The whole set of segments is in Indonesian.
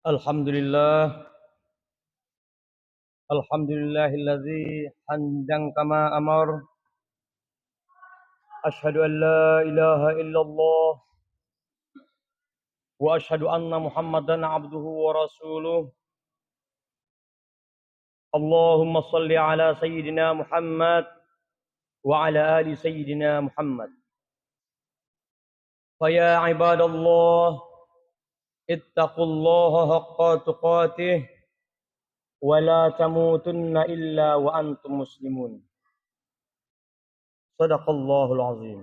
Alhamdulillah, alhamdulillahilladzi handang kama amar. Ashhadu an la ilaha illallah wa ashhadu anna Muhammadan abduhu wa rasuluh. Allahumma salli ala sayyidina Muhammad wa ala ali sayyidina Muhammad. Faya ibadallah, ittaqullaha haqqa tuqatih wa la tamutunna illa wa antum muslimun. Sadaqallahul azim.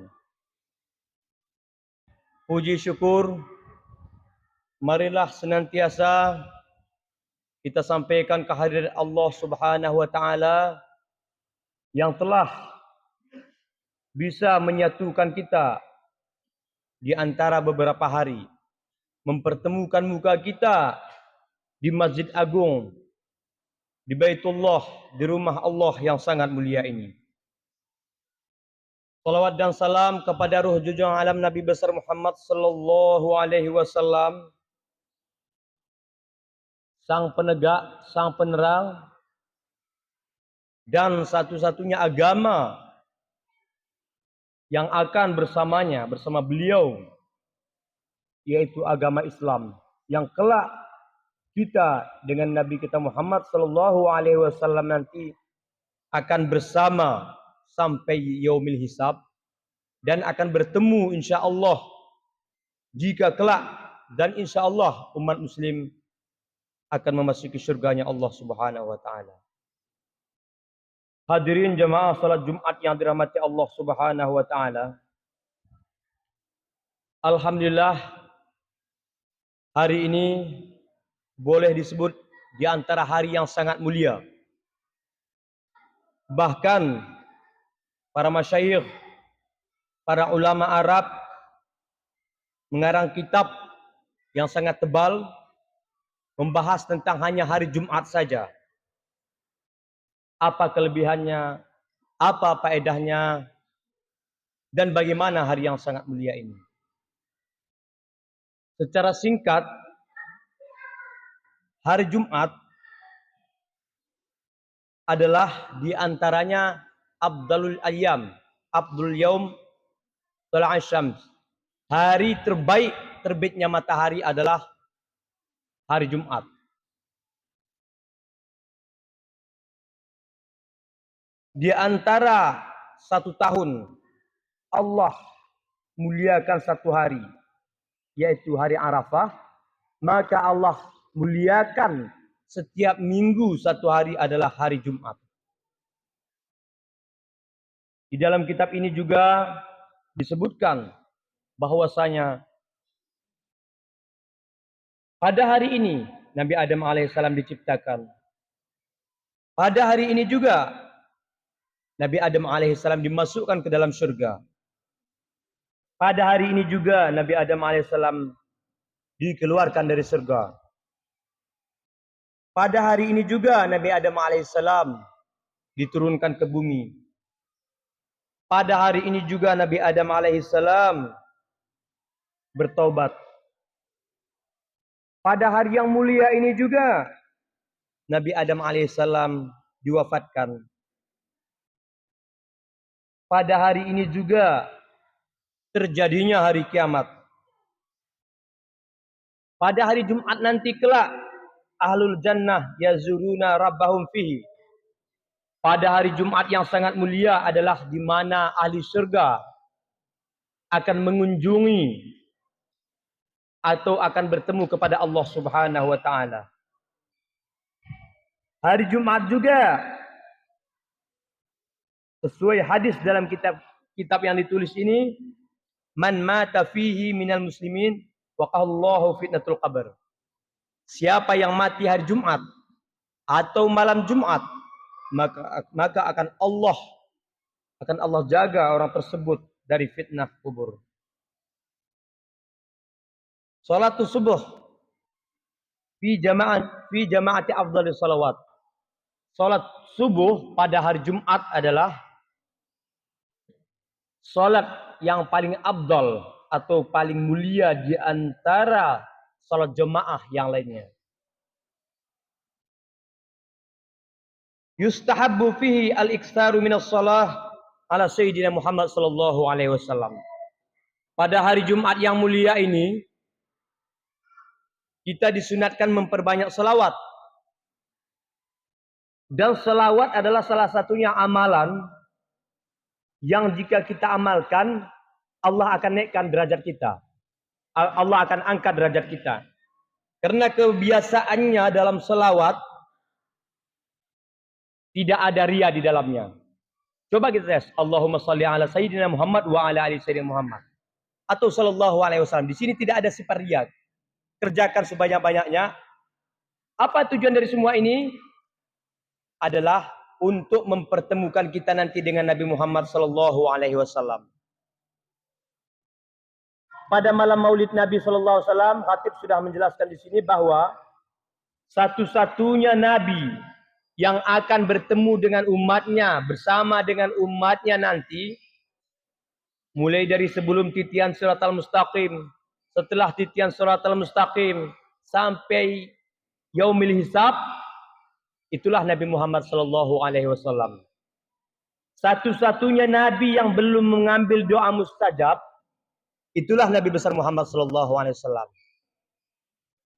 Puji syukur marilah senantiasa kita sampaikan kehadiran Allah Subhanahu wa taala yang telah bisa menyatukan kita di antara beberapa hari, mempertemukan muka kita di Masjid Agung, di Baitullah, di rumah Allah yang sangat mulia ini. Salawat dan salam kepada ruh junjungan alam Nabi besar Muhammad sallallahu alaihi wasallam, sang penegak, sang penerang, dan satu-satunya agama yang akan bersamanya, bersama beliau, yaitu agama Islam, yang kelak kita dengan Nabi kita Muhammad sallallahu alaihi wasallam nanti akan bersama sampai yaumil hisab, dan akan bertemu insyaallah jika kelak, dan insyaallah umat muslim akan memasuki surganya Allah Subhanahu wa taala. Hadirin jemaah salat Jumat yang dirahmati Allah Subhanahu wa taala. Alhamdulillah, hari ini boleh disebut di antara hari yang sangat mulia. Bahkan para masyayikh, para ulama Arab mengarang kitab yang sangat tebal membahas tentang hanya hari Jumat saja. Apa kelebihannya, apa faedahnya, dan bagaimana hari yang sangat mulia ini. Secara singkat, hari Jumat adalah diantaranya Abdalul Ayyam, Abdul Yaum Tala'ash Syams. Hari terbaik terbitnya matahari adalah hari Jumat. Di antara satu tahun, Allah muliakan satu hari, yaitu hari Arafah. Maka Allah muliakan setiap minggu satu hari adalah hari Jumat. Di dalam kitab ini juga disebutkan bahwasanya pada hari ini Nabi Adam alaihissalam diciptakan. Pada hari ini juga Nabi Adam alaihissalam dimasukkan ke dalam surga. Pada hari ini juga Nabi Adam alaihissalam dikeluarkan dari surga. Pada hari ini juga Nabi Adam alaihissalam diturunkan ke bumi. Pada hari ini juga Nabi Adam alaihissalam bertaubat. Pada hari yang mulia ini juga Nabi Adam alaihissalam diwafatkan. Pada hari ini juga terjadinya hari kiamat. Pada hari Jumat nanti kelak ahlul jannah yazuruna rabbahum fihi. Pada hari Jumat yang sangat mulia adalah di mana ahli surga akan mengunjungi atau akan bertemu kepada Allah Subhanahu wa taala. Hari Jumat juga sesuai hadis dalam kitab yang ditulis ini, man mata fihi minal muslimin waqallahu fitnatul qabr. Siapa yang mati hari Jumat atau malam Jumat, maka akan Allah jaga orang tersebut dari fitnah kubur. Salatus subuh fi jama'ati afdhalis salawat. Salat subuh pada hari Jumat adalah salat yang paling afdal atau paling mulia di antara salat jemaah yang lainnya. yustahabbu fihi al-iktsaru minas shalah ala sayyidina Muhammad sallallahu alaihi wasallam. Pada hari Jumat yang mulia ini kita disunatkan memperbanyak selawat. Dan selawat adalah salah satunya amalan yang jika kita amalkan Allah akan naikkan derajat kita. Allah akan angkat derajat kita. Karena kebiasaannya dalam selawat tidak ada ria di dalamnya. Coba kita tes. Allahumma salli ala sayyidina Muhammad wa ala ali sayyidina Muhammad. Atau sallallahu alaihi wasallam. Di sini tidak ada sifat ria. Kerjakan sebanyak-banyaknya. Apa tujuan dari semua ini? Adalah untuk mempertemukan kita nanti dengan Nabi Muhammad sallallahu alaihi wasallam. Pada malam Maulid Nabi sallallahu alaihi wasallam, khatib sudah menjelaskan di sini bahwa satu-satunya nabi yang akan bertemu dengan umatnya, bersama dengan umatnya nanti, mulai dari sebelum titian Shiratal Mustaqim, setelah titian Shiratal Mustaqim, sampai yaumil hisab, itulah Nabi Muhammad sallallahu alaihi wasallam. Satu-satunya nabi yang belum mengambil doa mustajab, itulah Nabi besar Muhammad sallallahu alaihi wasallam.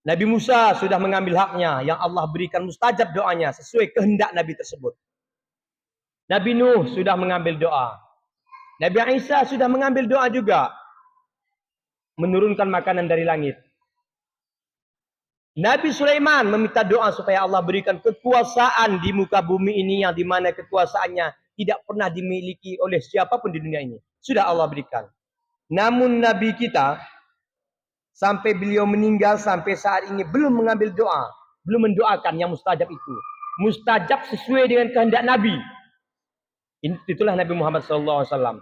Nabi Musa sudah mengambil haknya yang Allah berikan mustajab doanya sesuai kehendak Nabi tersebut. Nabi Nuh sudah mengambil doa. Nabi Isa sudah mengambil doa juga. Menurunkan makanan dari langit. Nabi Sulaiman meminta doa supaya Allah berikan kekuasaan di muka bumi ini yang dimana kekuasaannya tidak pernah dimiliki oleh siapapun di dunia ini. Sudah Allah berikan. Namun Nabi kita sampai beliau meninggal sampai saat ini belum mengambil doa, belum mendoakan yang mustajab itu. Mustajab sesuai dengan kehendak Nabi. Itulah Nabi Muhammad SAW.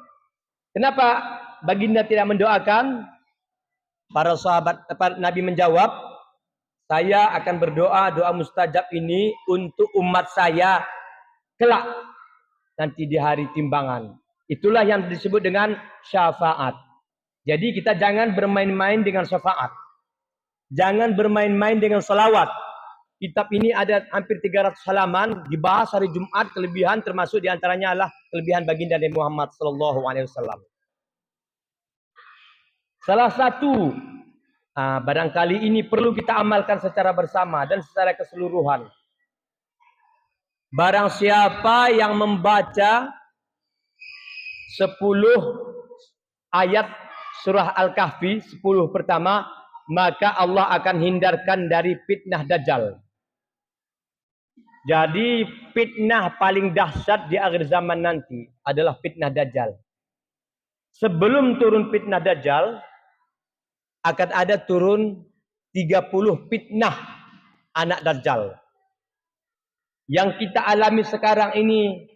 Kenapa baginda tidak mendoakan? Para sahabat, Nabi menjawab, saya akan berdoa doa mustajab ini untuk umat saya kelak nanti di hari timbangan. Itulah yang disebut dengan syafaat. Jadi kita jangan bermain-main dengan syafaat. Jangan bermain-main dengan salawat. Kitab ini ada hampir 300 halaman. Dibahas hari Jumat, kelebihan termasuk diantaranya adalah kelebihan baginda Nabi Muhammad SAW. Salah satu, barangkali ini perlu kita amalkan secara bersama dan secara keseluruhan. Barang siapa yang membaca 10 ayat Surah Al-Kahfi 10 pertama, maka Allah akan hindarkan dari fitnah Dajjal. Jadi fitnah paling dahsyat di akhir zaman nanti adalah fitnah Dajjal. Sebelum turun fitnah Dajjal, akan ada turun 30 fitnah anak Dajjal. Yang kita alami sekarang ini,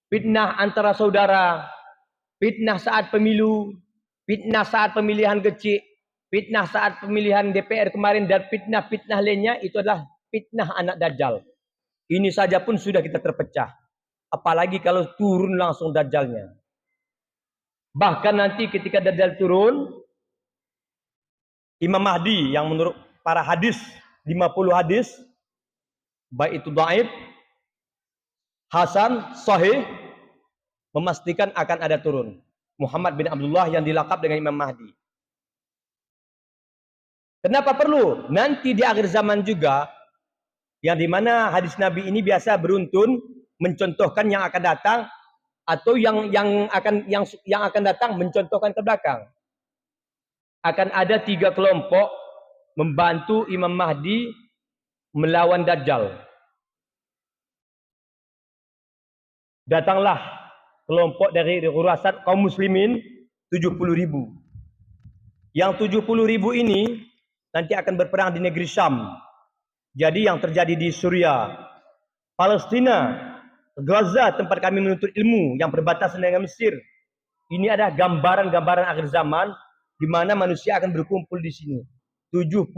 fitnah antara saudara, fitnah saat pemilu, fitnah saat pemilihan kecil, fitnah saat pemilihan DPR kemarin, dan fitnah-fitnah lainnya itu adalah fitnah anak Dajjal. Ini saja pun sudah kita terpecah. Apalagi kalau turun langsung Dajjalnya. Bahkan nanti ketika Dajjal turun, Imam Mahdi yang menurut para hadis, 50 hadis, baik itu dhaif, hasan, sahih, memastikan akan ada turun. Muhammad bin Abdullah yang dilakap dengan Imam Mahdi. Kenapa perlu? Nanti di akhir zaman juga, yang dimana hadis Nabi ini biasa beruntun mencontohkan yang akan datang, atau yang akan datang mencontohkan ke belakang. Akan ada 3 kelompok membantu Imam Mahdi melawan Dajjal. Datanglah kelompok dari Khurasan kaum muslimin 70.000. Yang 70.000 ini nanti akan berperang di negeri Syam. Jadi yang terjadi di Suria, Palestina, Gaza tempat kami menuntut ilmu yang berbatasan dengan Mesir. Ini adalah gambaran-gambaran akhir zaman di mana manusia akan berkumpul di sini. 70.000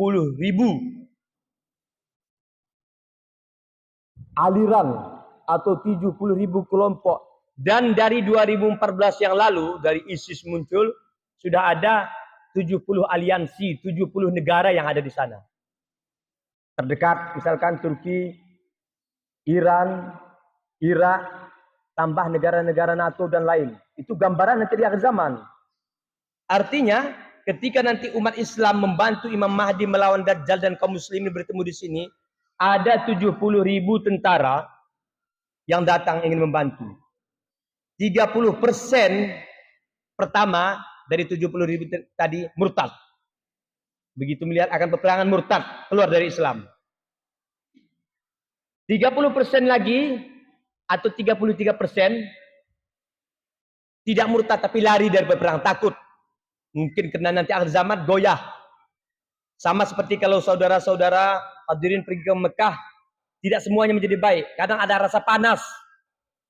aliran atau 70.000 kelompok. Dan dari 2014 yang lalu, dari ISIS muncul, sudah ada 70 aliansi, 70 negara yang ada di sana. Terdekat, misalkan Turki, Iran, Irak, tambah negara-negara NATO dan lain. Itu gambaran nanti di akhir zaman. Artinya, ketika nanti umat Islam membantu Imam Mahdi melawan Dajjal dan kaum muslimin bertemu di sini, ada 70.000 tentara yang datang ingin membantu. 30% pertama dari 70.000 tadi murtad. Begitu melihat akan peperangan murtad, keluar dari Islam. 30% lagi atau 33% tidak murtad tapi lari dari peperangan, takut. Mungkin karena nanti akhir zaman goyah. Sama seperti kalau saudara-saudara hadirin pergi ke Mekah, tidak semuanya menjadi baik. Kadang ada rasa panas,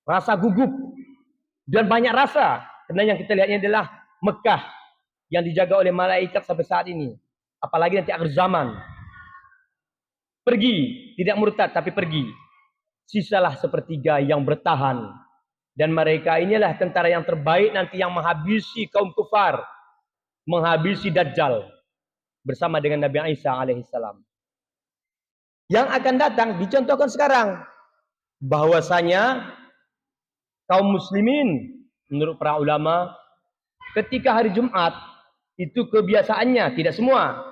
rasa gugup, dan banyak rasa. Karena yang kita lihatnya adalah Mekah yang dijaga oleh malaikat sampai saat ini. Apalagi nanti akhir zaman. Pergi, tidak murtad tapi pergi. Sisalah sepertiga yang bertahan. Dan mereka inilah tentara yang terbaik nanti yang menghabisi kaum kufar. Menghabisi Dajjal. Bersama dengan Nabi Isa alaihissalam. Yang akan datang dicontohkan sekarang. Bahwasanya kaum muslimin menurut para ulama ketika hari Jumat itu kebiasaannya, tidak semua.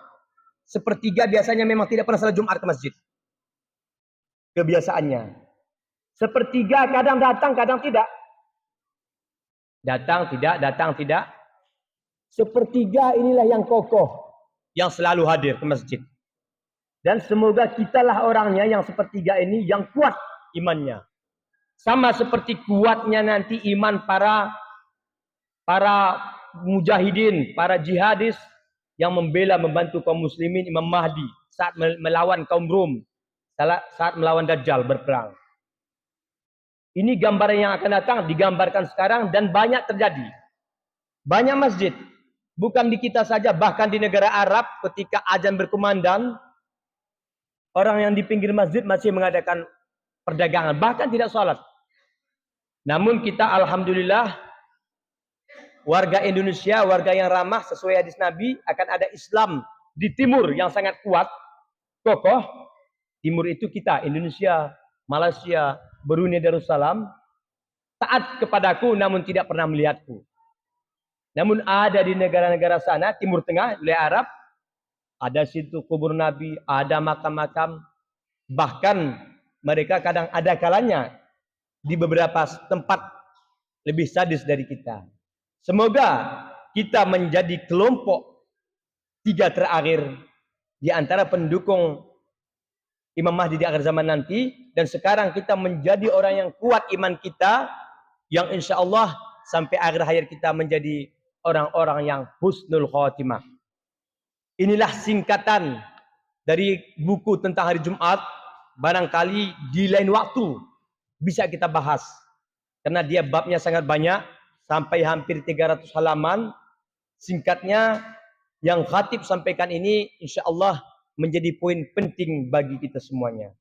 Sepertiga biasanya memang tidak pernah salat Jumat ke masjid. Kebiasaannya. Sepertiga kadang datang, kadang tidak. Datang, tidak, datang, tidak. Sepertiga inilah yang kokoh. Yang selalu hadir ke masjid. Dan semoga kitalah orangnya yang sepertiga ini yang kuat imannya. Sama seperti kuatnya nanti iman para mujahidin, para jihadis yang membela membantu kaum muslimin Imam Mahdi saat melawan kaum Rum, saat melawan Dajjal berperang. Ini gambaran yang akan datang digambarkan sekarang dan banyak terjadi. Banyak masjid, bukan di kita saja, bahkan di negara Arab ketika azan berkumandang, orang yang di pinggir masjid masih mengadakan perdagangan, bahkan tidak sholat. Namun kita alhamdulillah warga Indonesia, warga yang ramah sesuai hadis Nabi, akan ada Islam di timur yang sangat kuat, kokoh. Timur itu kita, Indonesia, Malaysia, Brunei Darussalam, taat kepadaku namun tidak pernah melihatku. Namun ada di negara-negara sana, Timur Tengah, wilayah Arab, ada situ kubur Nabi, ada makam-makam, bahkan mereka kadang ada kalanya di beberapa tempat lebih sadis dari kita. Semoga kita menjadi kelompok 3 terakhir di antara pendukung Imam Mahdi di akhir zaman nanti. Dan sekarang kita menjadi orang yang kuat iman kita, yang insya Allah sampai akhir hayat kita menjadi orang-orang yang husnul khotimah. Inilah singkatan dari buku tentang hari Jumat. Barangkali di lain waktu bisa kita bahas. Karena dia babnya sangat banyak. Sampai hampir 300 halaman. Singkatnya, yang khatib sampaikan ini insya Allah menjadi poin penting bagi kita semuanya.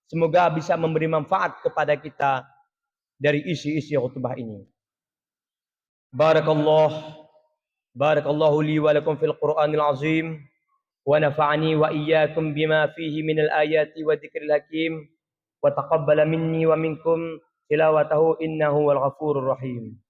Semoga bisa memberi manfaat kepada kita dari isi-isi khutbah ini. Barakallahu li wa lakum fil Qur'anil azim. Wa nafa'ani wa iyyakum bima fihi minal ayati wa dzikril hakim. Wa taqabbala minni wa minkum tilawatahu innahu wal ghafurur rahim.